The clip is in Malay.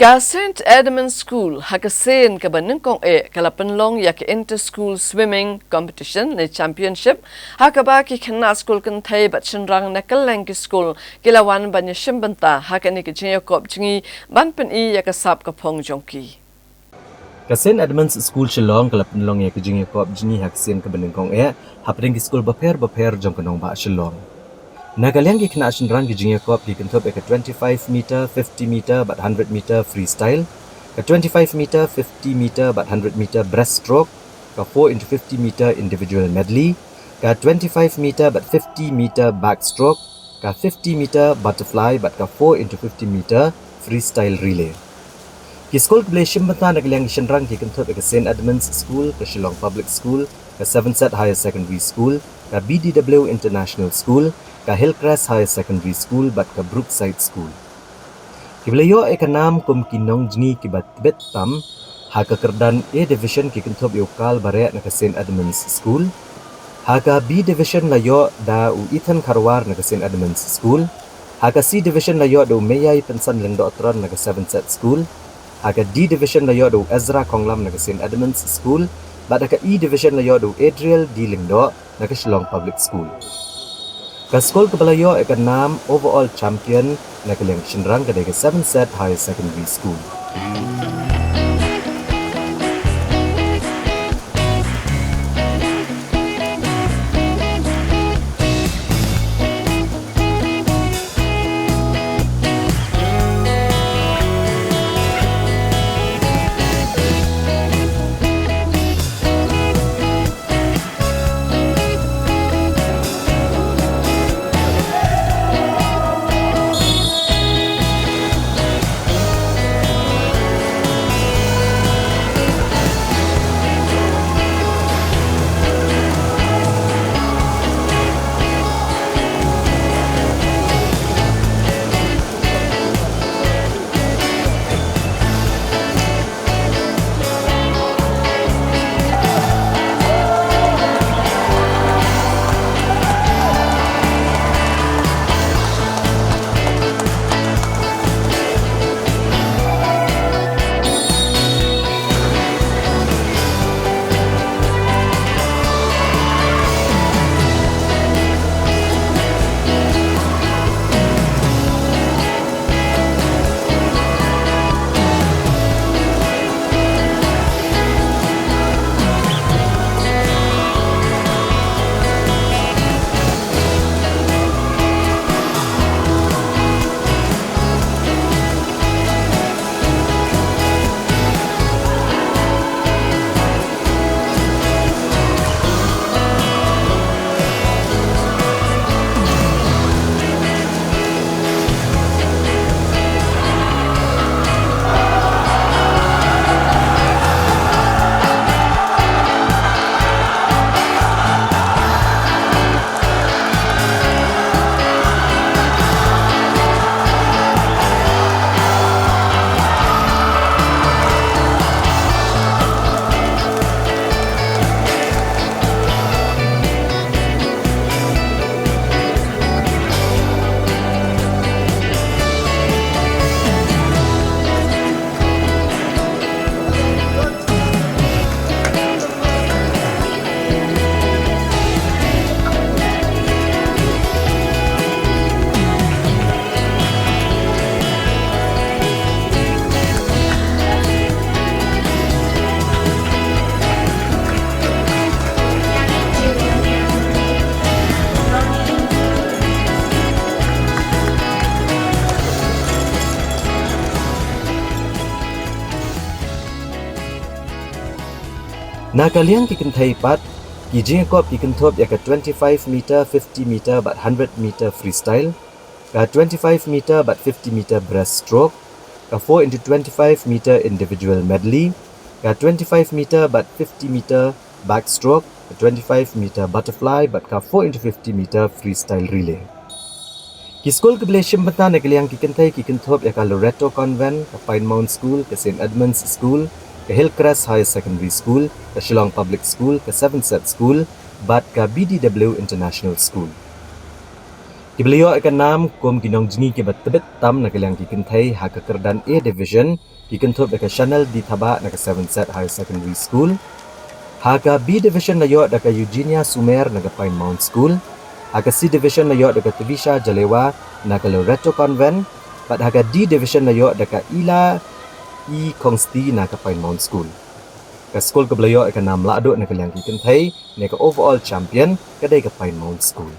Ka St. Edmund School hakasen ka banung kong kalapanlong ya ka inter-school swimming competition na championship hakaba ki khana school kan thai bat chenrang na kaleng ki school kilawan banya shimbanta hakani ki 𝗘𝗱𝗺𝗺 ban pen I ya ka sap ka phong jongki Ka St. Edmund's School Shillong kalapanlong ya ka 𝗘𝗱𝗺𝗺 hakasen ka banung kong hapring ki school baper jong kanong ba Shillong Nagalang ki khana chenrang ki 𝗘𝗱𝗺𝗺 ki kantop ka 25 meter 50 meter but 100 meter freestyle ka 25 meter 50 meter but 100 meter breaststroke ka 4 into 50 meter individual medley ka 25 meter but 50 meter backstroke ka 50 meter butterfly but ka 4 into 50 meter freestyle relay ki school ka shimbanta nagalang ki chenrang ki kantop ka St. Edmund's School ka Shillong Public School ka 7th Higher Secondary School ka BDW International School ka Hillcrest Higher Secondary School bat ka Brookside School. Kiblayo ay kanam kum kinong jni kibat tibet tam haka kerdan A Division ki kentop yokal bare na ka St. Edmund's School. Haka B Division layo da 𝗏𝗏𝗺𝗏 na ka St. Edmund's School. Haka C Division layo da 𝗦𝗰𝗵𝗺𝗺 pensan leng doktran na ka 7th School. Haka D Division layo da Ezra Konglam na ka St. Edmund's School. Bat ka E Division layo da Adriel D Lingdo na ka Shillong Public School. Ka school kabalayo ay kanam overall champion na kalang chenrang ka 7th Higher Secondary School. Nakaliang ki kenthai pat ki 𝗘𝗱𝗺𝗺 ki kentop ya ka 25 meter 50 meter but 100 meter freestyle ka 25 meter but 50 meter breaststroke ka 4 into 25 meter individual medley ka 25 meter but 50 meter backstroke ka 25 meter butterfly but ka 4 into 50 meter freestyle relay ki school ke bele shimbata nakaliang ki kenthai ki kentop ya ka Loreto Convent ka Pine Mount School ka St. Edmund's School ka Hillcrest Higher Secondary School, ka Shillong Public School, ka 7th School, bat ka BDW International School. Beliau akan nam kom ginong jingi ke betebet tam nak yang kikin thai ha kekerdan A division kikin thop dekat channel di Thabak nak Seven-Set High Secondary School. Haga B division na yo dekat Eugenia Sumer nak Pine Mount School. Haga C division na yo dekat Tevisha Jalewa nak Loreto Convent. Pat haga D division na yo dekat Iḻ-ī nak Pine Mount School. Ke school ke beliau akan nam laduk nak yang kikin thai nak overall champion kedai ke Pine Mount School.